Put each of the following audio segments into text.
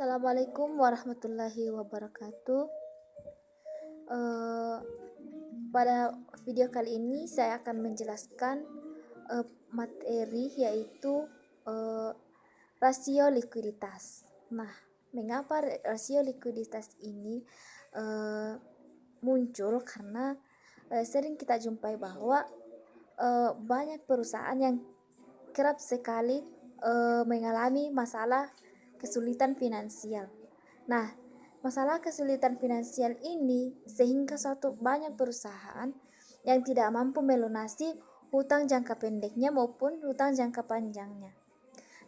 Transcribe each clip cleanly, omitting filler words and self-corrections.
Assalamualaikum warahmatullahi wabarakatuh. Eh, Pada video kali ini saya akan menjelaskan materi yaitu eh, rasio likuiditas. Nah, mengapa rasio likuiditas ini eh, muncul? Karena sering kita jumpai bahwa banyak perusahaan yang kerap sekali mengalami masalah kesulitan finansial. Nah, masalah kesulitan finansial ini sehingga banyak perusahaan yang tidak mampu melunasi hutang jangka pendeknya maupun hutang jangka panjangnya.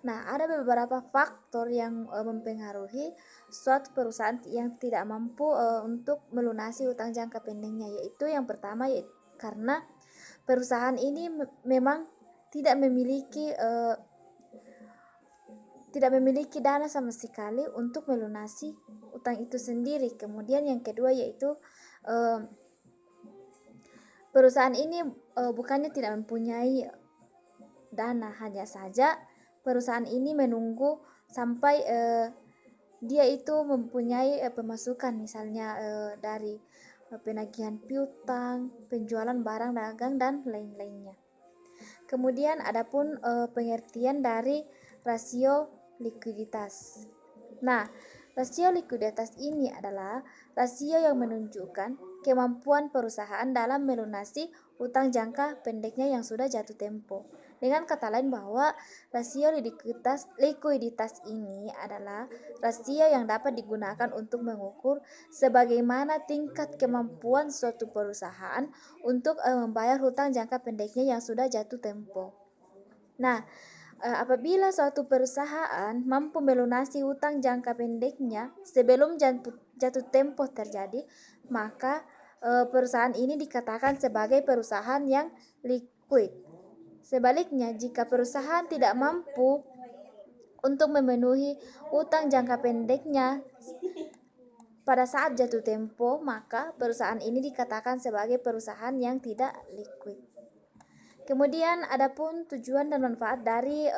Nah, ada beberapa faktor yang mempengaruhi suatu perusahaan yang tidak mampu untuk melunasi hutang jangka pendeknya, yaitu yang pertama yaitu karena perusahaan ini memang tidak memiliki dana sama sekali untuk melunasi utang itu sendiri. Kemudian yang kedua yaitu perusahaan ini bukannya tidak mempunyai dana, hanya saja perusahaan ini menunggu sampai dia itu mempunyai pemasukan, misalnya dari penagihan piutang, penjualan barang dagang dan lain-lainnya. Kemudian adapun pengertian dari rasio likuiditas. Nah, rasio likuiditas ini adalah rasio yang menunjukkan kemampuan perusahaan dalam melunasi utang jangka pendeknya yang sudah jatuh tempo. Dengan kata lain bahwa rasio likuiditas ini adalah rasio yang dapat digunakan untuk mengukur sebagaimana tingkat kemampuan suatu perusahaan untuk membayar hutang jangka pendeknya yang sudah jatuh tempo. Nah, apabila suatu perusahaan mampu melunasi hutang jangka pendeknya sebelum jatuh tempo terjadi, maka perusahaan ini dikatakan sebagai perusahaan yang liquid. Sebaliknya, jika perusahaan tidak mampu untuk memenuhi hutang jangka pendeknya pada saat jatuh tempo, maka perusahaan ini dikatakan sebagai perusahaan yang tidak liquid. Kemudian adapun tujuan dan manfaat dari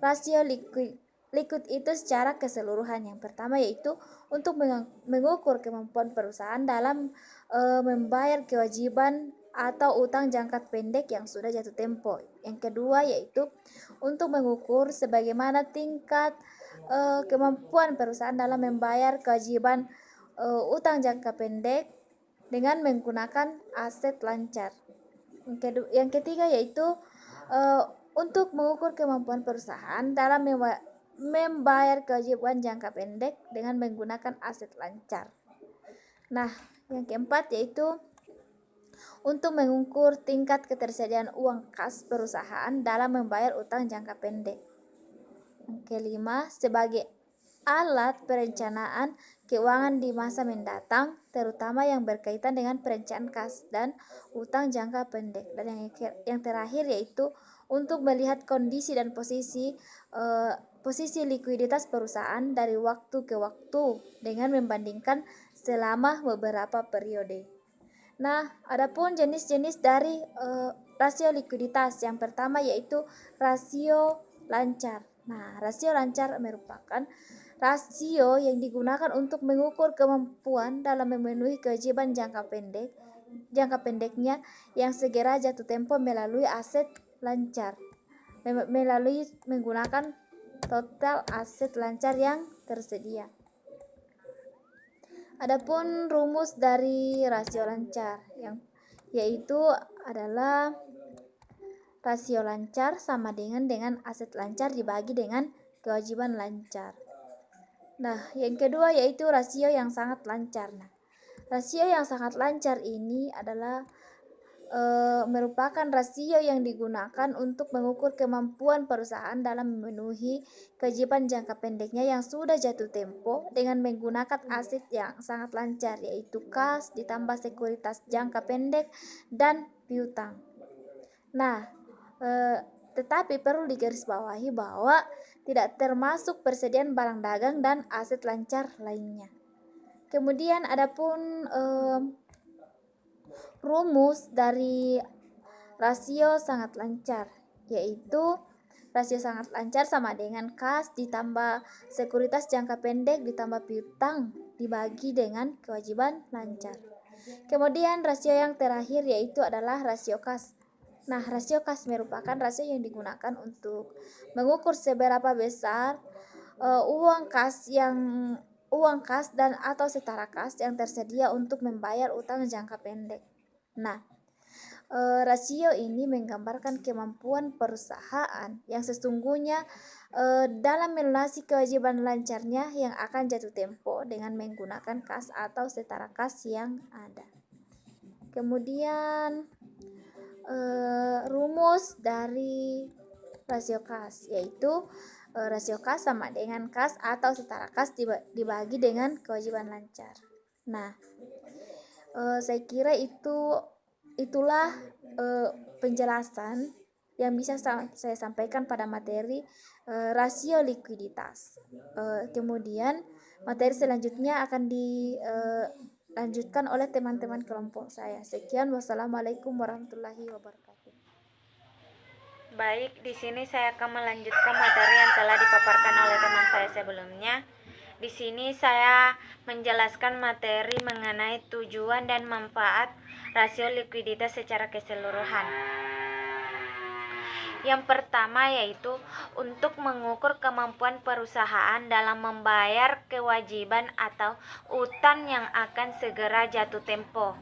rasio liquid itu secara keseluruhan. Yang pertama yaitu untuk mengukur kemampuan perusahaan dalam membayar kewajiban atau utang jangka pendek yang sudah jatuh tempo. Yang kedua yaitu untuk mengukur sebagaimana tingkat kemampuan perusahaan dalam membayar kewajiban utang jangka pendek dengan menggunakan aset lancar. Yang ketiga yaitu untuk mengukur kemampuan perusahaan dalam membayar kewajiban jangka pendek dengan menggunakan aset lancar. Nah, yang keempat yaitu untuk mengukur tingkat ketersediaan uang kas perusahaan dalam membayar utang jangka pendek. Yang kelima, sebagai alat perencanaan keuangan di masa mendatang, terutama yang berkaitan dengan perencanaan kas dan utang jangka pendek. Dan yang terakhir yaitu untuk melihat kondisi dan posisi likuiditas perusahaan dari waktu ke waktu dengan membandingkan selama beberapa periode. Nah, adapun jenis-jenis dari rasio likuiditas, yang pertama yaitu rasio lancar. Nah, rasio lancar merupakan rasio yang digunakan untuk mengukur kemampuan dalam memenuhi kewajiban jangka pendeknya yang segera jatuh tempo melalui aset lancar, melalui menggunakan total aset lancar yang tersedia. Adapun rumus dari rasio lancar yaitu adalah rasio lancar sama dengan aset lancar dibagi dengan kewajiban lancar. Nah, yang kedua yaitu rasio yang sangat lancar. Nah, rasio yang sangat lancar ini adalah merupakan rasio yang digunakan untuk mengukur kemampuan perusahaan dalam memenuhi kewajiban jangka pendeknya yang sudah jatuh tempo dengan menggunakan aset yang sangat lancar, yaitu kas ditambah sekuritas jangka pendek dan piutang. Nah, tetapi perlu digarisbawahi bahwa tidak termasuk persediaan barang dagang dan aset lancar lainnya. Kemudian adapun rumus dari rasio sangat lancar, yaitu rasio sangat lancar sama dengan kas ditambah sekuritas jangka pendek ditambah piutang dibagi dengan kewajiban lancar. Kemudian rasio yang terakhir yaitu adalah rasio kas. Nah, rasio kas merupakan rasio yang digunakan untuk mengukur seberapa besar uang kas dan atau setara kas yang tersedia untuk membayar utang jangka pendek. Nah, rasio ini menggambarkan kemampuan perusahaan yang sesungguhnya dalam melunasi kewajiban lancarnya yang akan jatuh tempo dengan menggunakan kas atau setara kas yang ada. Kemudian rumus dari rasio kas yaitu rasio kas sama dengan kas atau setara kas dibagi dengan kewajiban lancar. Nah, saya kira itulah penjelasan yang bisa saya sampaikan pada materi rasio likuiditas. Kemudian materi selanjutnya akan dilanjutkan oleh teman-teman kelompok saya. Sekian, wassalamualaikum warahmatullahi wabarakatuh. Baik, di sini saya akan melanjutkan materi yang telah dipaparkan oleh teman saya sebelumnya. Di sini saya menjelaskan materi mengenai tujuan dan manfaat rasio likuiditas secara keseluruhan. Yang pertama yaitu untuk mengukur kemampuan perusahaan dalam membayar kewajiban atau utang yang akan segera jatuh tempo.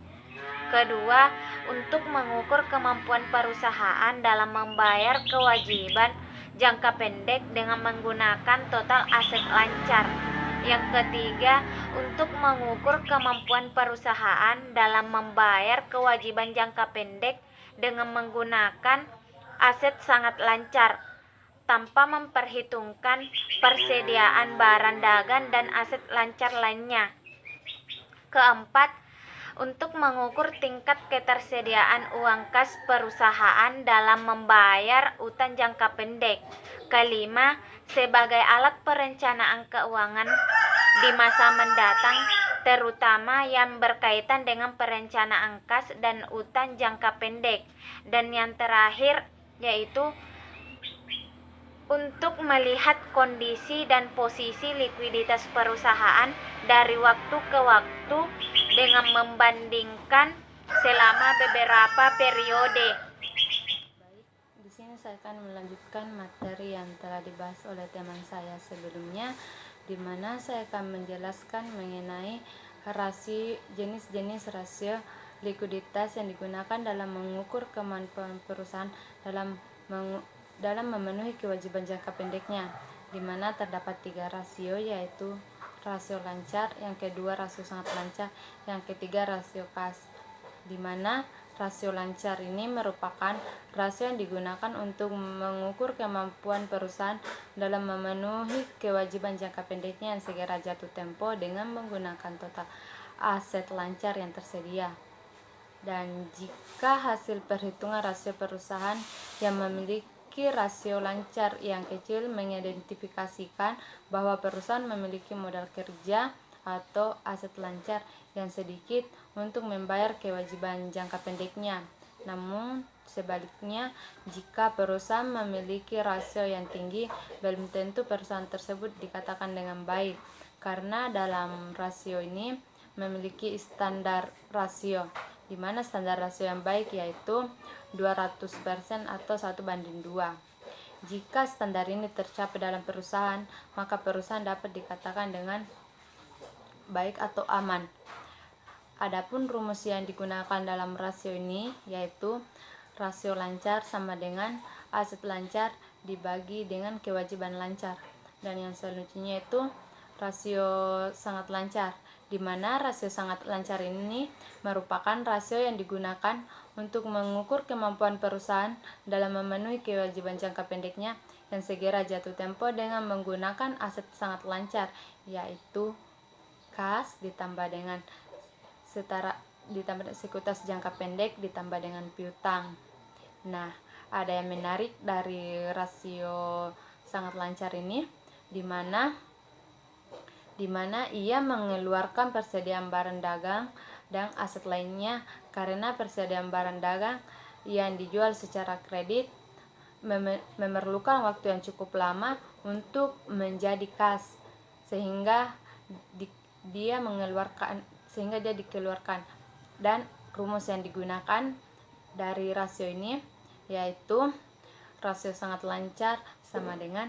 Kedua, untuk mengukur kemampuan perusahaan dalam membayar kewajiban jangka pendek dengan menggunakan total aset lancar. Yang ketiga, untuk mengukur kemampuan perusahaan dalam membayar kewajiban jangka pendek dengan menggunakan aset sangat lancar tanpa memperhitungkan persediaan barang dagang dan aset lancar lainnya. Keempat, untuk mengukur tingkat ketersediaan uang kas perusahaan dalam membayar utang jangka pendek. Kelima, sebagai alat perencanaan keuangan di masa mendatang, terutama yang berkaitan dengan perencanaan kas dan utang jangka pendek. Dan yang terakhir yaitu untuk melihat kondisi dan posisi likuiditas perusahaan dari waktu ke waktu dengan membandingkan selama beberapa periode. Baik, di sini saya akan melanjutkan materi yang telah dibahas oleh teman saya sebelumnya, di mana saya akan menjelaskan mengenai jenis-jenis rasio likuiditas yang digunakan dalam mengukur kemampuan perusahaan dalam memenuhi kewajiban jangka pendeknya, di mana terdapat 3 rasio, yaitu rasio lancar, yang kedua rasio sangat lancar, yang ketiga rasio kas, di mana rasio lancar ini merupakan rasio yang digunakan untuk mengukur kemampuan perusahaan dalam memenuhi kewajiban jangka pendeknya yang segera jatuh tempo dengan menggunakan total aset lancar yang tersedia. Dan jika hasil perhitungan rasio perusahaan yang memiliki rasio lancar yang kecil mengidentifikasikan bahwa perusahaan memiliki modal kerja atau aset lancar yang sedikit untuk membayar kewajiban jangka pendeknya. Namun sebaliknya, jika perusahaan memiliki rasio yang tinggi, belum tentu perusahaan tersebut dikatakan dengan baik, karena dalam rasio ini memiliki standar rasio, di mana standar rasio yang baik yaitu 200% atau 1:2. Jika standar ini tercapai dalam perusahaan, maka perusahaan dapat dikatakan dengan baik atau aman. Adapun rumus yang digunakan dalam rasio ini yaitu rasio lancar sama dengan aset lancar dibagi dengan kewajiban lancar. Dan yang selanjutnya itu rasio sangat lancar, di mana rasio sangat lancar ini merupakan rasio yang digunakan untuk mengukur kemampuan perusahaan dalam memenuhi kewajiban jangka pendeknya yang segera jatuh tempo dengan menggunakan aset sangat lancar, yaitu kas ditambah dengan sekuritas jangka pendek ditambah dengan piutang. Nah, ada yang menarik dari rasio sangat lancar ini, di mana ia mengeluarkan persediaan barang dagang dan aset lainnya, karena persediaan barang dagang yang dijual secara kredit memerlukan waktu yang cukup lama untuk menjadi kas, sehingga dia dikeluarkan. Dan rumus yang digunakan dari rasio ini yaitu rasio sangat lancar sama dengan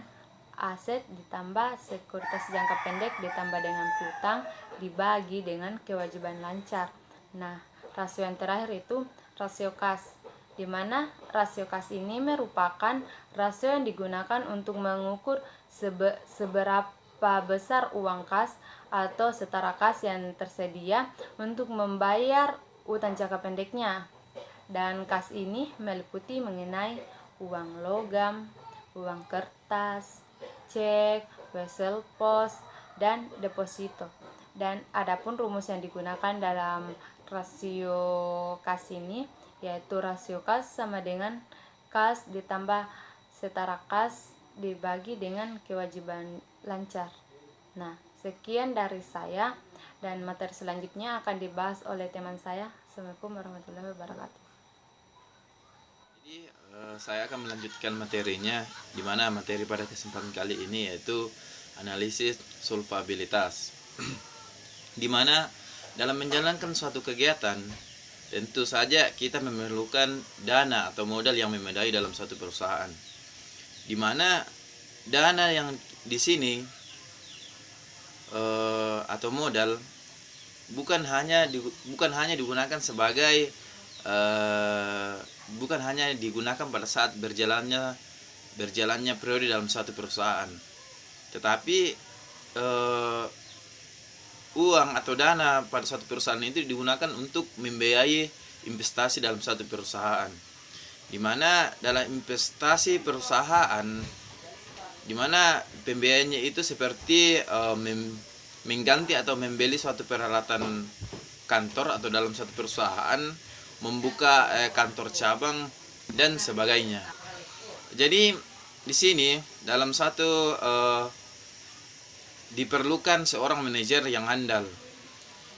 aset ditambah sekuritas jangka pendek ditambah dengan piutang dibagi dengan kewajiban lancar. Nah, rasio yang terakhir itu rasio kas, di mana rasio kas ini merupakan rasio yang digunakan untuk mengukur seberapa besar uang kas atau setara kas yang tersedia untuk membayar utang jangka pendeknya. Dan kas ini meliputi mengenai uang logam, uang kertas, cek, wesel pos, dan deposito. Dan adapun rumus yang digunakan dalam rasio kas ini yaitu rasio kas sama dengan kas ditambah setara kas dibagi dengan kewajiban lancar. Nah, sekian dari saya, dan materi selanjutnya akan dibahas oleh teman saya. Assalamualaikum warahmatullahi wabarakatuh. Jadi saya akan melanjutkan materinya, di mana materi pada kesempatan kali ini yaitu analisis solvabilitas. Di mana dalam menjalankan suatu kegiatan, tentu saja kita memerlukan dana atau modal yang memadai dalam suatu perusahaan. Di mana dana yang di sini atau modal bukan hanya digunakan sebagai bukan hanya digunakan pada saat berjalannya periode dalam satu perusahaan, tetapi uang atau dana pada suatu perusahaan itu digunakan untuk membiayai investasi dalam satu perusahaan. Di mana dalam investasi perusahaan, di mana pembiayaannya itu seperti mengganti atau membeli suatu peralatan kantor atau dalam satu perusahaan, membuka kantor cabang dan sebagainya. Jadi di sini dalam satu diperlukan seorang manajer yang handal,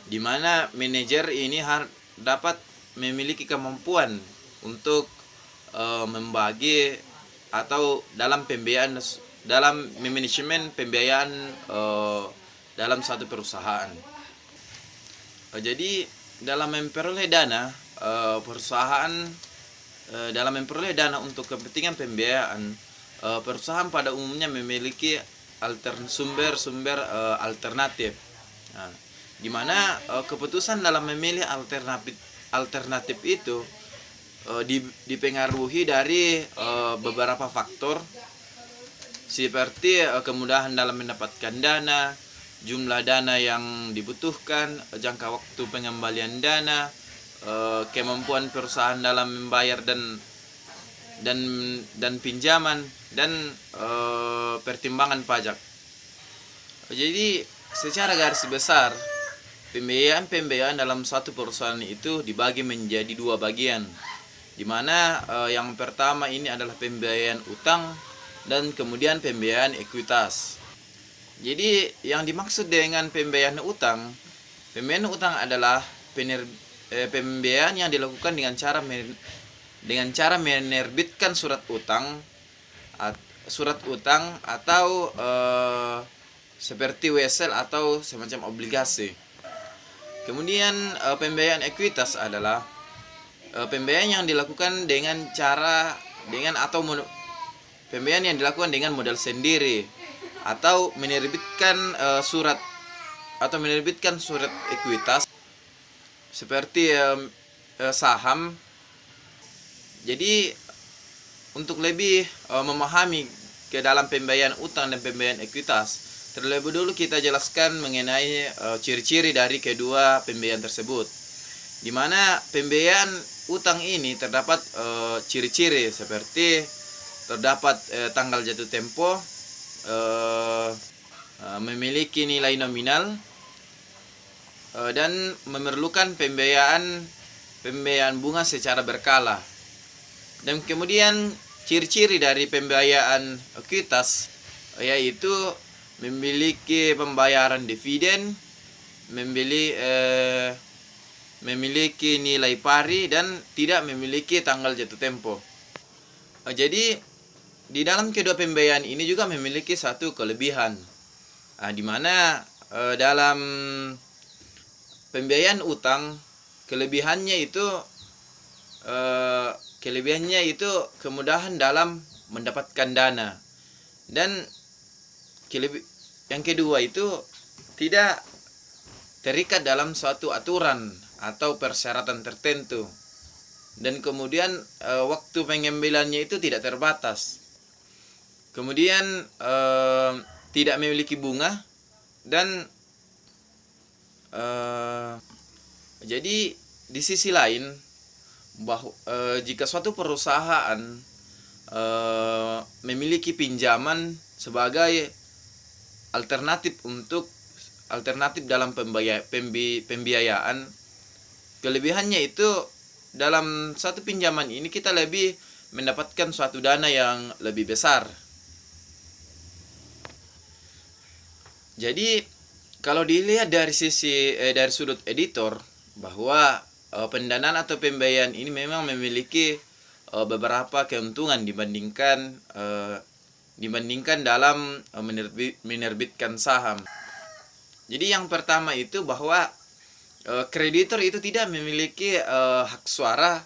di mana manajer ini dapat memiliki kemampuan untuk membagi atau dalam pembiayaan, dalam manajemen pembiayaan dalam satu perusahaan. Jadi dalam memperoleh dana perusahaan, dalam memperoleh dana untuk kepentingan pembiayaan, perusahaan pada umumnya memiliki sumber-sumber alternatif. Nah, di mana keputusan dalam memilih alternatif itu dipengaruhi dari beberapa faktor seperti kemudahan dalam mendapatkan dana, jumlah dana yang dibutuhkan, jangka waktu pengembalian dana, kemampuan perusahaan dalam membayar dan pinjaman, dan pertimbangan pajak. Jadi secara garis besar pembiayaan dalam satu perusahaan itu dibagi menjadi dua bagian, di mana yang pertama ini adalah pembiayaan utang dan kemudian pembiayaan ekuitas. Jadi yang dimaksud dengan pembiayaan utang adalah pembiayaan yang dilakukan dengan cara menerbitkan surat utang atau seperti wesel atau semacam obligasi. Kemudian pembiayaan ekuitas adalah pembiayaan yang dilakukan pembiayaan yang dilakukan dengan modal sendiri atau menerbitkan surat ekuitas seperti saham. Jadi untuk lebih memahami ke dalam pembiayaan utang dan pembiayaan ekuitas, terlebih dulu kita jelaskan mengenai ciri-ciri dari kedua pembiayaan tersebut. Di mana pembiayaan utang ini terdapat ciri-ciri seperti terdapat tanggal jatuh tempo, memiliki nilai nominal, dan memerlukan pembiayaan bunga secara berkala. Dan kemudian ciri-ciri dari pembiayaan ekuitas yaitu memiliki pembayaran dividen, memiliki nilai pari, dan tidak memiliki tanggal jatuh tempo. Jadi di dalam kedua pembiayaan ini juga memiliki satu kelebihan, di mana dalam pembiayaan utang kelebihannya itu kemudahan dalam mendapatkan dana, dan yang kedua itu tidak terikat dalam suatu aturan atau persyaratan tertentu, dan kemudian waktu pengambilannya itu tidak terbatas, kemudian tidak memiliki bunga, dan jadi di sisi lain jika suatu perusahaan memiliki pinjaman sebagai alternatif dalam pembiayaan, kelebihannya itu dalam satu pinjaman ini kita lebih mendapatkan suatu dana yang lebih besar. Jadi kalau dilihat dari sudut editor, bahwa pendanaan atau pembiayaan ini memang memiliki beberapa keuntungan dibandingkan dalam menerbitkan saham. Jadi yang pertama itu bahwa kreditor itu tidak memiliki hak suara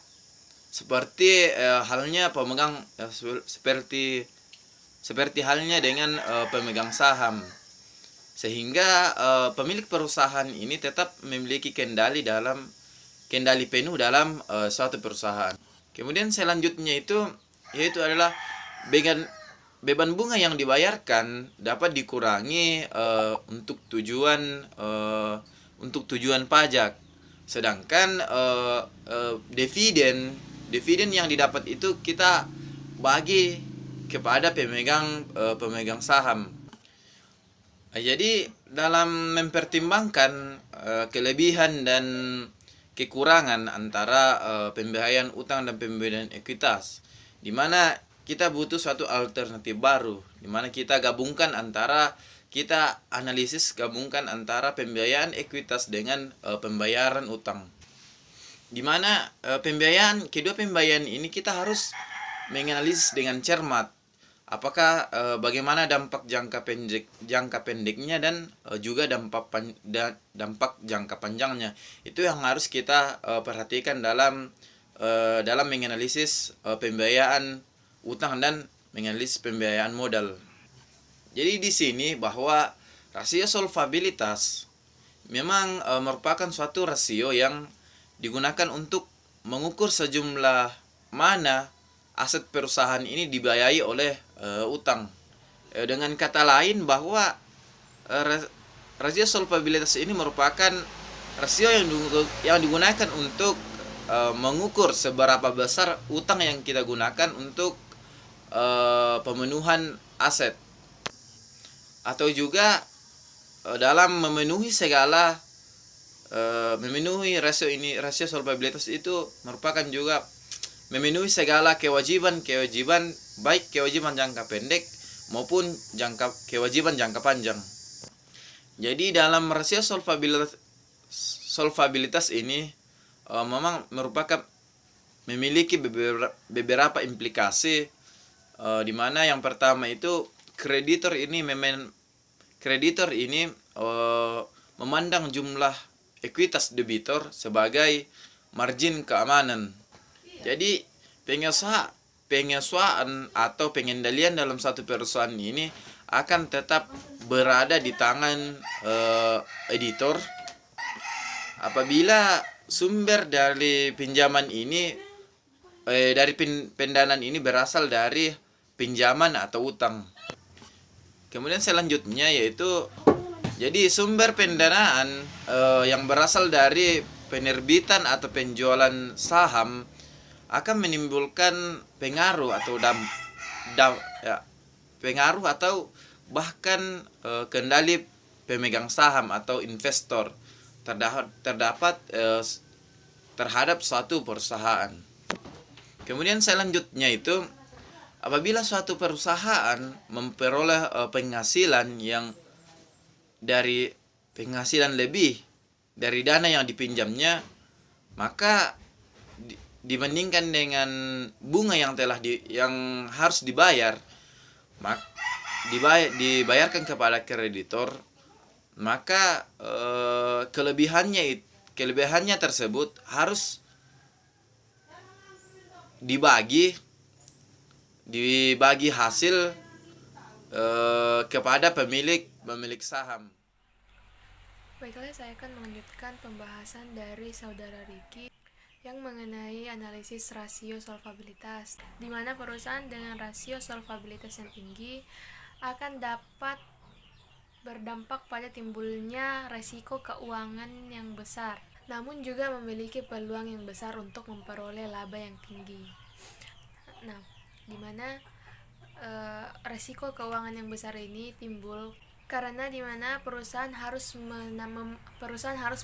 seperti halnya pemegang seperti halnya dengan pemegang saham, sehingga pemilik perusahaan ini tetap memiliki kendali penuh dalam suatu perusahaan. Kemudian selanjutnya yaitu adalah beban bunga yang dibayarkan dapat dikurangi untuk tujuan pajak, sedangkan dividen yang didapat itu kita bagi kepada pemegang saham. Jadi dalam mempertimbangkan kelebihan dan kekurangan antara pembiayaan utang dan pembiayaan ekuitas, di mana kita butuh suatu alternatif baru, di mana kita analisis gabungkan antara pembiayaan ekuitas dengan pembayaran utang, di mana kedua pembiayaan ini kita harus menganalisis dengan cermat apakah bagaimana dampak jangka pendeknya dan juga dampak jangka panjangnya. Itu yang harus kita perhatikan dalam menganalisis pembiayaan utang dan menganalisis pembiayaan modal. Jadi di sini bahwa rasio solvabilitas memang merupakan suatu rasio yang digunakan untuk mengukur sejumlah mana aset perusahaan ini dibiayai oleh utang. Dengan kata lain bahwa rasio solvabilitas ini merupakan rasio yang digunakan untuk mengukur seberapa besar utang yang kita gunakan untuk pemenuhan aset, atau juga dalam memenuhi rasio solvabilitas itu merupakan juga memenuhi segala kewajiban baik kewajiban jangka pendek maupun kewajiban jangka panjang. Jadi dalam rasio solvabilitas ini memang memiliki beberapa implikasi, di mana yang pertama itu kreditor ini memandang jumlah ekuitas debitor sebagai margin keamanan. Jadi penguasaan atau pengendalian dalam satu perusahaan ini akan tetap berada di tangan editor apabila sumber dari pinjaman ini dari pendanaan ini berasal dari pinjaman atau utang. Kemudian selanjutnya yaitu jadi sumber pendanaan yang berasal dari penerbitan atau penjualan saham akan menimbulkan pengaruh atau bahkan kendali pemegang saham atau investor terhadap suatu perusahaan. Kemudian selanjutnya itu apabila suatu perusahaan memperoleh penghasilan lebih dari dana yang dipinjamnya, maka dibandingkan dengan bunga yang harus dibayar, dibayarkan kepada kreditor, maka kelebihannya tersebut harus dibagi hasil kepada pemilik saham. Baiklah, saya akan melanjutkan pembahasan dari saudara Ricky yang mengenai analisis rasio solvabilitas, di mana perusahaan dengan rasio solvabilitas yang tinggi akan dapat berdampak pada timbulnya resiko keuangan yang besar, namun juga memiliki peluang yang besar untuk memperoleh laba yang tinggi. Nah, di mana resiko keuangan yang besar ini timbul karena di mana perusahaan harus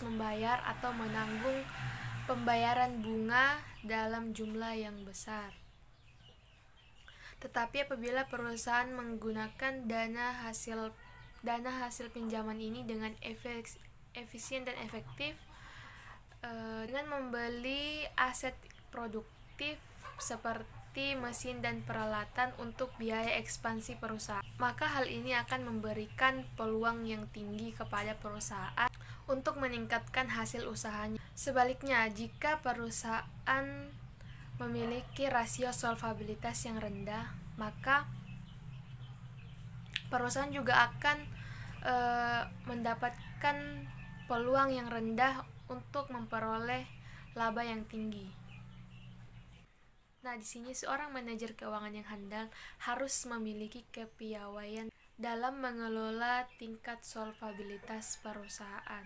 membayar atau menanggung pembayaran bunga dalam jumlah yang besar. Tetapi apabila perusahaan menggunakan dana hasil pinjaman ini dengan efisien dan efektif, dengan membeli aset produktif seperti mesin dan peralatan untuk biaya ekspansi perusahaan, maka hal ini akan memberikan peluang yang tinggi kepada perusahaan untuk meningkatkan hasil usahanya. Sebaliknya, jika perusahaan memiliki rasio solvabilitas yang rendah, maka perusahaan juga akan mendapatkan peluang yang rendah untuk memperoleh laba yang tinggi. Nah, di sini seorang manajer keuangan yang handal harus memiliki kepiawaian dalam mengelola tingkat solvabilitas perusahaan.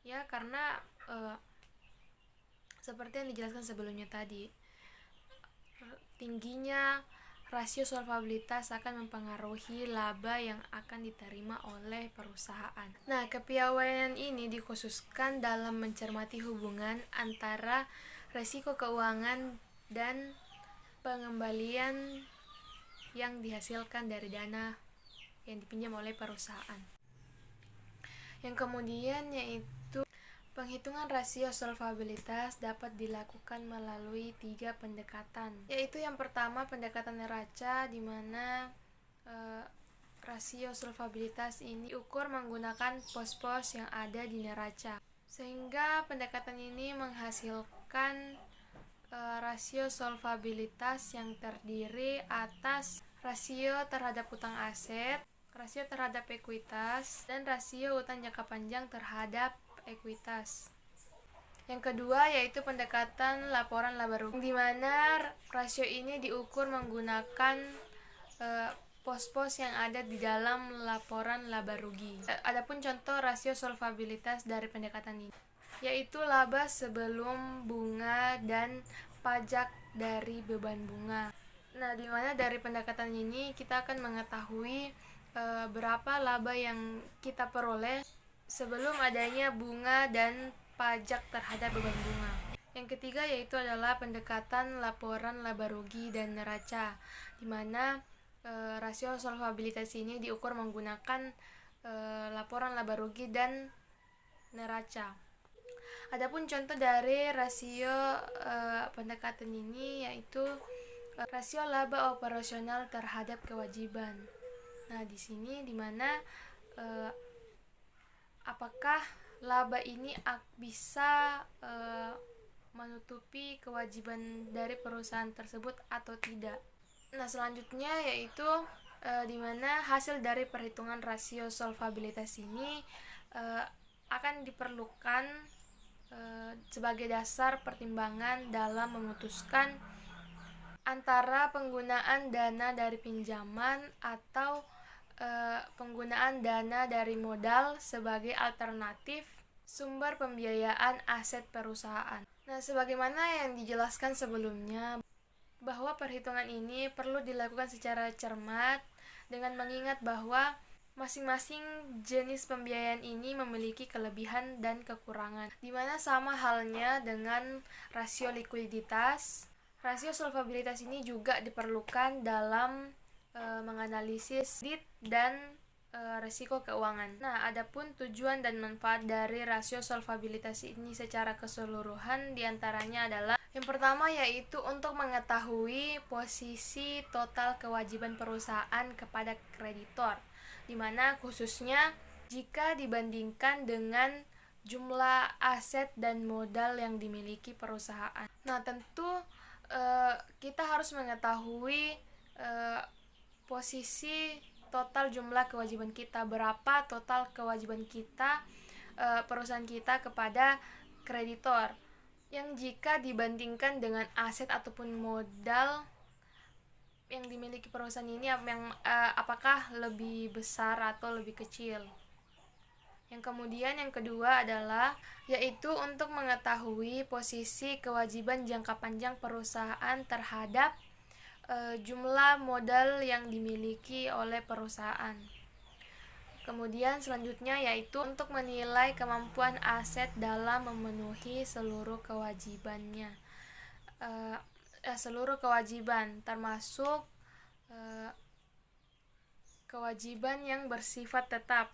Ya, karena seperti yang dijelaskan sebelumnya tadi, tingginya rasio solvabilitas akan mempengaruhi laba yang akan diterima oleh perusahaan. Nah, kepiawaian ini dikhususkan dalam mencermati hubungan antara resiko keuangan dan pengembalian yang dihasilkan dari dana yang dipinjam oleh perusahaan. Yang kemudian yaitu penghitungan rasio solvabilitas dapat dilakukan melalui 3 pendekatan, yaitu yang pertama pendekatan neraca, di mana rasio solvabilitas ini diukur menggunakan pos-pos yang ada di neraca, sehingga pendekatan ini menghasilkan rasio solvabilitas yang terdiri atas rasio terhadap utang aset, rasio terhadap ekuitas, dan rasio utang jangka panjang terhadap ekuitas. Yang kedua yaitu pendekatan laporan laba rugi, di mana rasio ini diukur menggunakan pos-pos yang ada di dalam laporan laba rugi. Adapun contoh rasio solvabilitas dari pendekatan ini yaitu laba sebelum bunga dan pajak dari beban bunga. Nah, di mana dari pendekatan ini kita akan mengetahui berapa laba yang kita peroleh sebelum adanya bunga dan pajak terhadap beban bunga. Yang ketiga yaitu adalah pendekatan laporan laba rugi dan neraca, di mana rasio solvabilitas ini diukur menggunakan laporan laba rugi dan neraca. Adapun contoh dari rasio pendekatan ini yaitu rasio laba operasional terhadap kewajiban. Nah, di sini di mana apakah laba ini bisa menutupi kewajiban dari perusahaan tersebut atau tidak. Nah, selanjutnya yaitu di mana hasil dari perhitungan rasio solvabilitas ini akan diperlukan sebagai dasar pertimbangan dalam memutuskan antara penggunaan dana dari pinjaman atau penggunaan dana dari modal sebagai alternatif sumber pembiayaan aset perusahaan. Nah, sebagaimana yang dijelaskan sebelumnya, bahwa perhitungan ini perlu dilakukan secara cermat dengan mengingat bahwa masing-masing jenis pembiayaan ini memiliki kelebihan dan kekurangan, di mana sama halnya dengan rasio likuiditas. Rasio solvabilitas ini juga diperlukan dalam menganalisis kredit dan risiko keuangan. Nah, adapun tujuan dan manfaat dari rasio solvabilitas ini secara keseluruhan diantaranya adalah Yang pertama yaitu untuk mengetahui posisi total kewajiban perusahaan kepada kreditor, di mana khususnya jika dibandingkan dengan jumlah aset dan modal yang dimiliki perusahaan. Nah, tentu kita harus mengetahui posisi total jumlah kewajiban kita, berapa total kewajiban kita, perusahaan kita kepada kreditor, yang jika dibandingkan dengan aset ataupun modal yang dimiliki perusahaan ini apakah lebih besar atau lebih kecil. Yang kedua adalah yaitu untuk mengetahui posisi kewajiban jangka panjang perusahaan terhadap jumlah modal yang dimiliki oleh perusahaan. Kemudian selanjutnya yaitu untuk menilai kemampuan aset dalam memenuhi seluruh kewajibannya. Seluruh kewajiban termasuk kewajiban yang bersifat tetap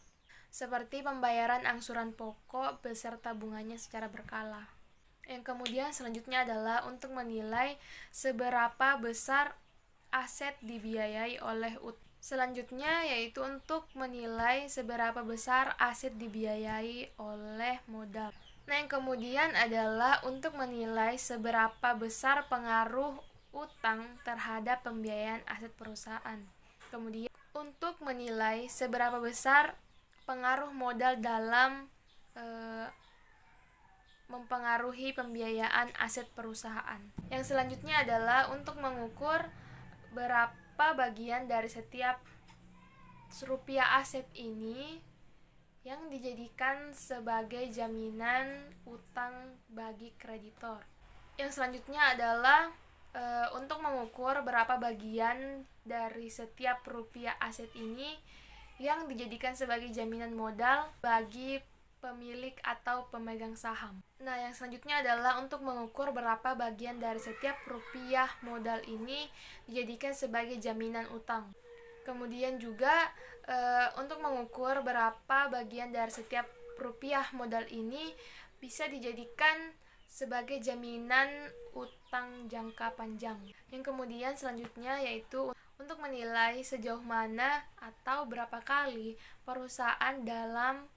seperti pembayaran angsuran pokok beserta bunganya secara berkala. Yang kemudian selanjutnya adalah untuk menilai seberapa besar aset dibiayai oleh utang. Selanjutnya yaitu untuk menilai seberapa besar aset dibiayai oleh modal. Nah, yang kemudian adalah untuk menilai seberapa besar pengaruh utang terhadap pembiayaan aset perusahaan. Kemudian untuk menilai seberapa besar pengaruh modal dalam mempengaruhi pembiayaan aset perusahaan. Yang selanjutnya adalah untuk mengukur berapa bagian dari setiap rupiah aset ini yang dijadikan sebagai jaminan utang bagi kreditor. Yang selanjutnya adalah untuk mengukur berapa bagian dari setiap rupiah aset ini yang dijadikan sebagai jaminan modal bagi pemilik atau pemegang saham. Nah, yang selanjutnya adalah untuk mengukur berapa bagian dari setiap rupiah modal ini dijadikan sebagai jaminan utang. Kemudian juga untuk mengukur berapa bagian dari setiap rupiah modal ini bisa dijadikan sebagai jaminan utang jangka panjang. Yang kemudian selanjutnya yaitu untuk menilai sejauh mana atau berapa kali perusahaan dalam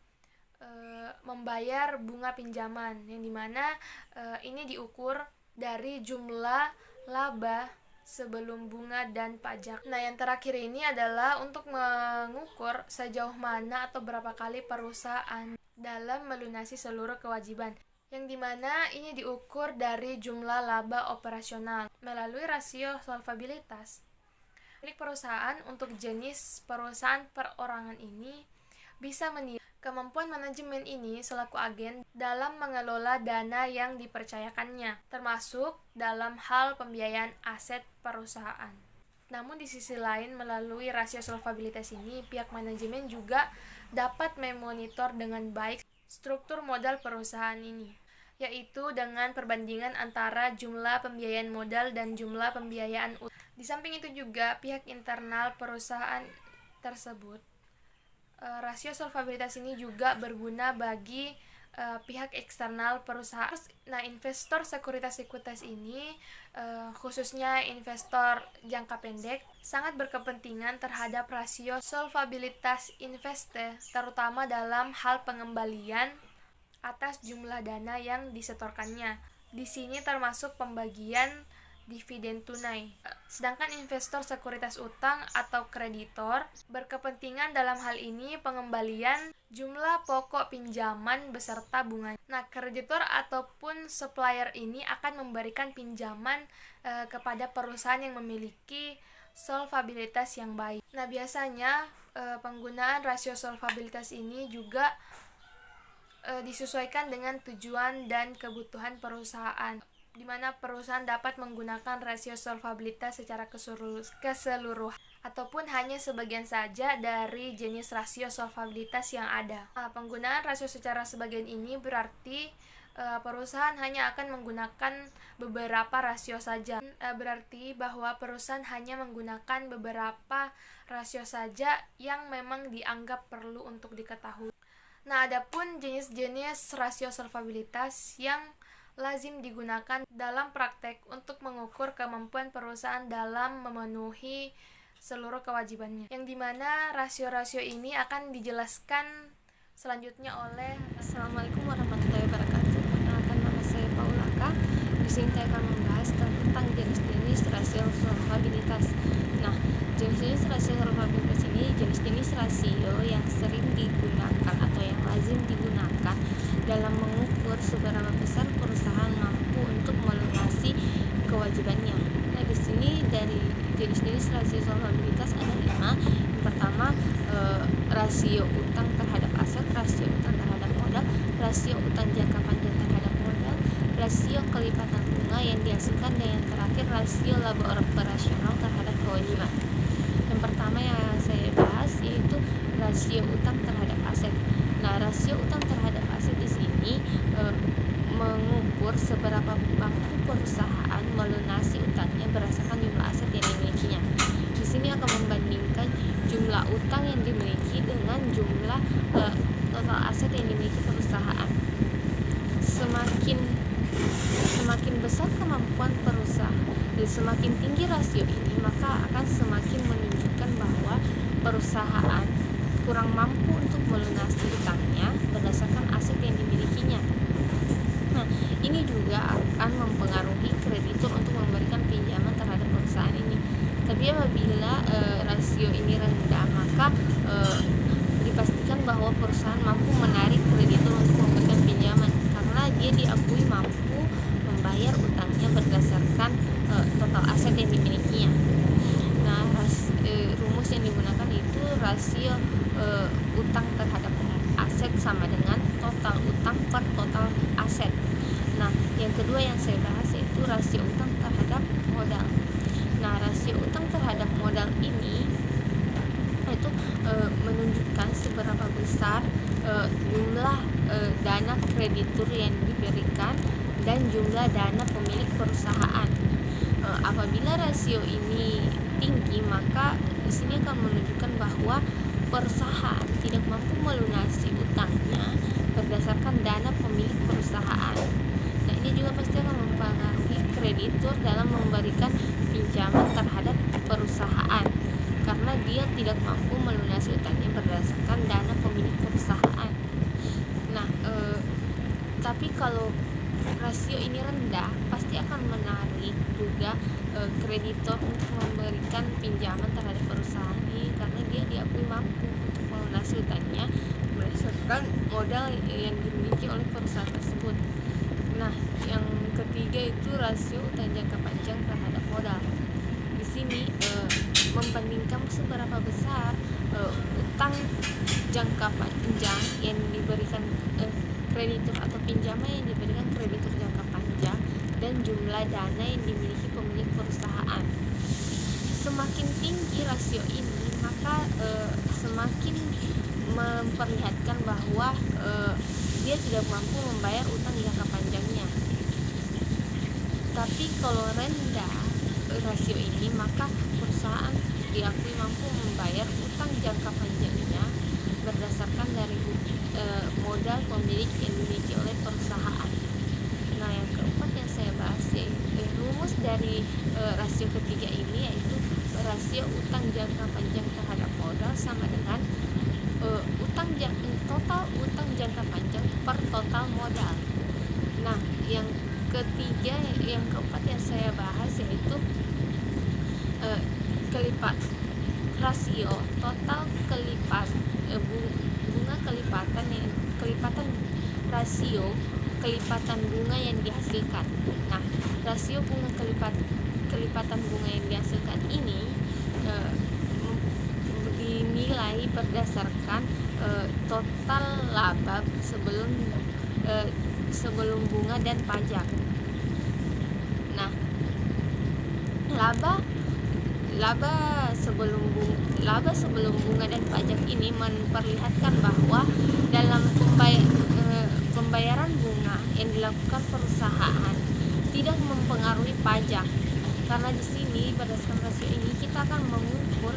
membayar bunga pinjaman, yang dimana ini diukur dari jumlah laba sebelum bunga dan pajak. Nah, yang terakhir ini adalah untuk mengukur sejauh mana atau berapa kali perusahaan dalam melunasi seluruh kewajiban, yang dimana ini diukur dari jumlah laba operasional melalui rasio solvabilitas. Milik perusahaan untuk jenis perusahaan perorangan ini bisa menilai kemampuan manajemen ini selaku agen dalam mengelola dana yang dipercayakannya, termasuk dalam hal pembiayaan aset perusahaan. Namun di sisi lain, melalui rasio solvabilitas ini, pihak manajemen juga dapat memonitor dengan baik struktur modal perusahaan ini, yaitu dengan perbandingan antara jumlah pembiayaan modal dan jumlah pembiayaan utang. Di samping itu juga pihak internal perusahaan tersebut, rasio solvabilitas ini juga berguna bagi pihak eksternal perusahaan. Nah, investor sekuritas ini khususnya investor jangka pendek sangat berkepentingan terhadap rasio solvabilitas investe, terutama dalam hal pengembalian atas jumlah dana yang disetorkannya. Di sini termasuk pembagian dividen tunai. Sedangkan investor sekuritas utang atau kreditor berkepentingan dalam hal ini pengembalian jumlah pokok pinjaman beserta bunganya. Nah, kreditor ataupun supplier ini akan memberikan pinjaman kepada perusahaan yang memiliki solvabilitas yang baik. Nah, biasanya penggunaan rasio solvabilitas ini juga disesuaikan dengan tujuan dan kebutuhan perusahaan, di mana perusahaan dapat menggunakan rasio solvabilitas secara keseluruhan ataupun hanya sebagian saja dari jenis rasio solvabilitas yang ada. Nah, penggunaan rasio secara sebagian ini berarti perusahaan hanya akan menggunakan beberapa rasio saja. Berarti bahwa perusahaan hanya menggunakan beberapa rasio saja yang memang dianggap perlu untuk diketahui. Nah, adapun jenis-jenis rasio solvabilitas yang lazim digunakan dalam praktek untuk mengukur kemampuan perusahaan dalam memenuhi seluruh kewajibannya, yang dimana rasio-rasio ini akan dijelaskan selanjutnya oleh. Assalamualaikum warahmatullahi wabarakatuh. Perkenalkan, nama saya Paulaka. Di sini saya akan membahas tentang jenis-jenis rasio solvabilitas. Nah, jenis-jenis rasio solvabilitas ini jenis-jenis rasio yang sering digunakan atau yang lazim digunakan dalam mengukur seberapa besar perusahaan mampu untuk melunasi kewajibannya. Nah, di sini dari jenis-jenis rasio solvabilitas ada 5. Yang pertama, rasio utang terhadap aset, rasio utang terhadap modal, rasio utang jangka panjang terhadap modal, rasio kelipatan bunga yang dihasilkan, dan yang terakhir rasio laba operasional terhadap kewajiban. Yang pertama yang saya bahas yaitu rasio utang terhadap aset. Nah, rasio utang terhadap aset di sini mengukur seberapa mampu perusahaan melunasi utangnya berdasarkan jumlah aset yang dimilikinya. Di sini akan membandingkan jumlah utang yang dimiliki dengan jumlah total aset yang dimiliki perusahaan. Semakin besar kemampuan perusahaan dan semakin tinggi rasio ini, maka akan semakin menunjukkan bahwa perusahaan kurang mampu untuk melunasi utangnya berdasarkan aset yang dimilikinya. Nah, ini juga akan mempengaruhi kreditur untuk memberikan pinjaman terhadap perusahaan ini. Tapi apabila rasio ini rendah, maka dipastikan bahwa perusahaan mampu menarik kreditur untuk memberikan pinjaman karena dia diakui mampu membayar utangnya berdasarkan total aset yang dimilikinya. Nah, rumus yang digunakan itu rasio utang terhadap aset sama dengan total utang per total aset. Nah, yang kedua yang saya bahas yaitu rasio utang terhadap modal. Nah, rasio utang terhadap modal ini itu menunjukkan seberapa besar jumlah dana kreditur yang diberikan dan jumlah dana pemilik perusahaan. Apabila rasio ini tinggi, maka di sini akan menunjukkan bahwa perusahaan tidak mampu melunasi utangnya berdasarkan dana pemilik perusahaan. Nah, ini juga pasti akan mempengaruhi kreditur dalam memberikan pinjaman terhadap perusahaan karena dia tidak mampu melunasi utangnya berdasarkan dana pemilik perusahaan. Nah, tapi kalau rasio ini rendah, pasti akan menarik juga kreditor untuk memberikan pinjaman terhadap perusahaan ini karena dia diakui mampu untuk melunasi utangnya berdasarkan modal yang dimiliki oleh perusahaan tersebut. Nah, yang ketiga itu rasio utang jangka panjang terhadap modal. Di sini membandingkan seberapa besar utang jangka panjang yang diberikan kreditur atau pinjaman yang diberikan kreditur jangka panjang dan jumlah dana yang dimiliki pemilik perusahaan. Semakin tinggi rasio ini, maka semakin memperlihatkan bahwa dia tidak mampu membayar utang jangka panjangnya. Tapi kalau rendah rasio ini, maka perusahaan diakui mampu membayar utang jangka panjangnya berdasarkan dari modal pemilik yang dimiliki oleh perusahaan. Nah, yang keempat yang saya bahas rumus dari rasio ketiga ini yaitu rasio utang jangka panjang terhadap modal sama dengan total utang jangka panjang per total modal. Nah, yang keempat yang saya bahas yaitu rasio total bunga rasio kelipatan bunga yang dihasilkan. Nah, rasio kelipatan bunga yang dihasilkan ini dinilai berdasarkan total laba sebelum bunga dan pajak. Nah, laba sebelum bunga dan pajak ini memperlihatkan bahwa dalam pembayaran bunga yang dilakukan perusahaan tidak mempengaruhi pajak, karena di sini berdasarkan rasio ini kita akan mengukur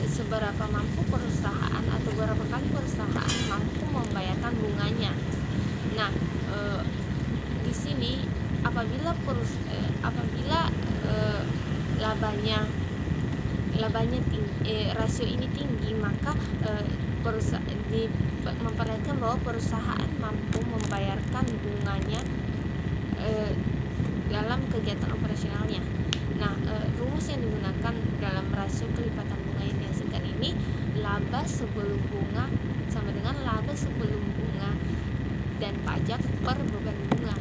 seberapa mampu perusahaan atau berapa kali perusahaan mampu membayarkan bunganya. Nah, di sini apabila labanya tinggi, rasio ini tinggi, maka memperlihatkan bahwa perusahaan mampu membayarkan bunganya dalam kegiatan operasionalnya. Nah, rumus yang digunakan dalam rasio kelipatan bunga yang dihasilkan ini, laba sebelum bunga sama dengan laba sebelum bunga dan pajak per beban bunga.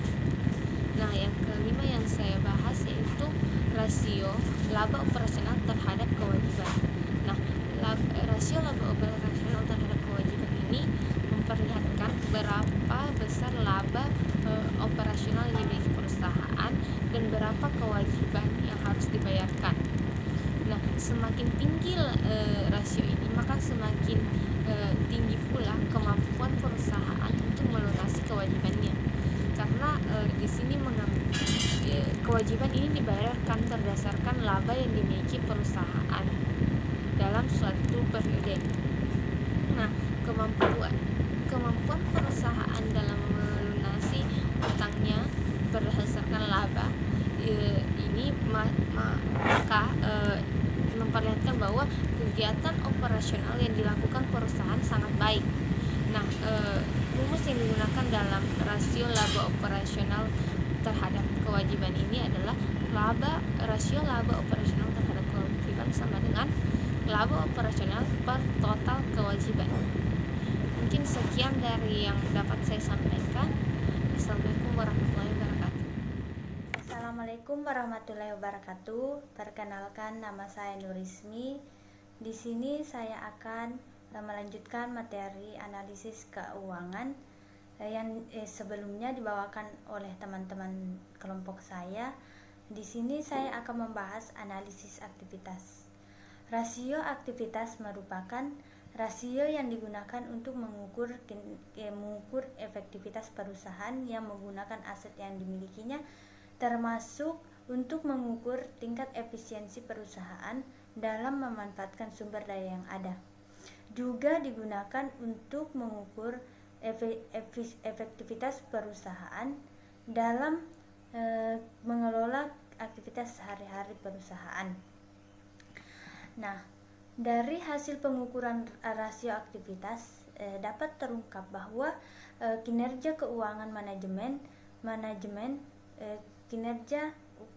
Nah, yang kelima yang saya bahas yaitu rasio laba operasional terhadap kewajiban. Nah, rasio laba operasional terhadap kewajiban ini memperlihatkan berapa besar laba operasional yang dimiliki perusahaan dan berapa kewajiban yang harus dibayarkan. Nah, semakin tinggi rasio ini, maka semakin tinggi pula kemampuan perusahaan untuk melunasi kewajibannya. Karena di sini kewajiban ini dibayarkan berdasarkan laba yang dimiliki perusahaan dalam suatu periode. Nah, kemampuan perusahaan dalam melunasi utangnya berdasarkan laba ini maka memperlihatkan bahwa kegiatan operasional yang dilakukan perusahaan sangat baik. Nah, rumus yang digunakan dalam rasio laba operasional terhadap kewajiban ini adalah rasio laba operasional terhadap kewajiban sama dengan laba operasional per total kewajiban. Mungkin sekian dari yang dapat saya sampaikan. Assalamualaikum warahmatullahi wabarakatuh. Assalamualaikum warahmatullahi wabarakatuh. Perkenalkan, nama saya Nurismi. Di sini saya akan melanjutkan materi analisis keuangan yang sebelumnya dibawakan oleh teman-teman kelompok saya. Di sini saya akan membahas analisis aktivitas. Rasio aktivitas merupakan rasio yang digunakan untuk mengukur efektivitas perusahaan yang menggunakan aset yang dimilikinya, termasuk untuk mengukur tingkat efisiensi perusahaan dalam memanfaatkan sumber daya yang ada. Juga digunakan untuk mengukur efektivitas perusahaan dalam mengelola aktivitas sehari-hari perusahaan. Nah, dari hasil pengukuran rasio aktivitas dapat terungkap bahwa kinerja keuangan kinerja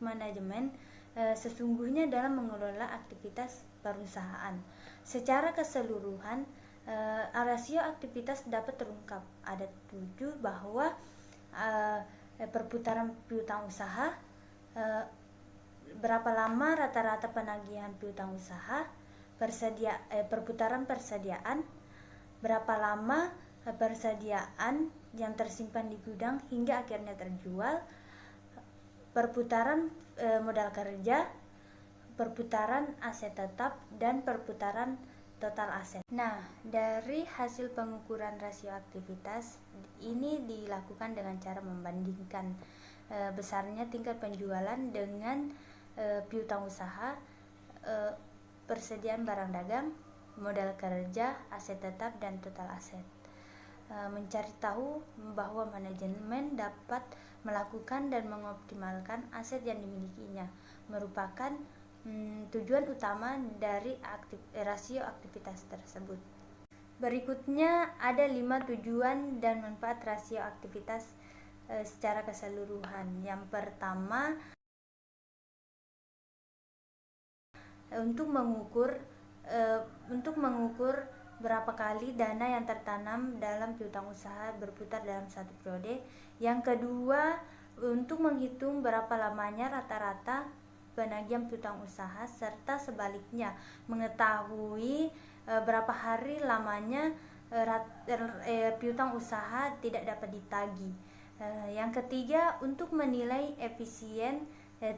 manajemen sesungguhnya dalam mengelola aktivitas perusahaan. Secara keseluruhan, rasio aktivitas dapat terungkap ada 7 bahwa perputaran piutang usaha, berapa lama rata-rata penagihan piutang usaha, perputaran persediaan, berapa lama persediaan yang tersimpan di gudang hingga akhirnya terjual, perputaran modal kerja, perputaran aset tetap, dan perputaran total aset. Nah, dari hasil pengukuran rasio aktivitas ini dilakukan dengan cara membandingkan besarnya tingkat penjualan dengan piutang usaha, persediaan barang dagang, modal kerja, aset tetap, dan total aset. Mencari tahu bahwa manajemen dapat melakukan dan mengoptimalkan aset yang dimilikinya merupakan tujuan utama dari rasio aktivitas tersebut. Berikutnya ada 5 tujuan dan manfaat rasio aktivitas secara keseluruhan. Yang pertama, untuk mengukur berapa kali dana yang tertanam dalam piutang usaha berputar dalam satu periode. Yang kedua, untuk menghitung berapa lamanya rata-rata penagihan piutang usaha, serta sebaliknya mengetahui berapa hari lamanya piutang usaha tidak dapat ditagih. Yang ketiga, untuk menilai efisien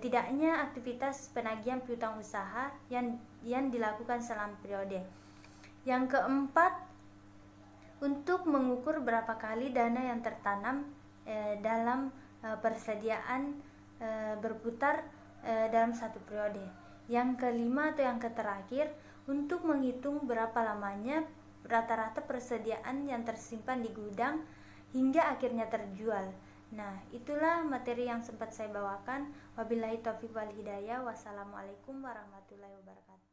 tidaknya aktivitas penagihan piutang usaha yang dilakukan selama periode. Yang keempat, untuk mengukur berapa kali dana yang tertanam dalam persediaan berputar dalam satu periode. Yang kelima atau yang terakhir, untuk menghitung berapa lamanya rata-rata persediaan yang tersimpan di gudang hingga akhirnya terjual. Nah, itulah materi yang sempat saya bawakan. Wabillahi taufiq wal hidayah. Wassalamualaikum warahmatullahi wabarakatuh.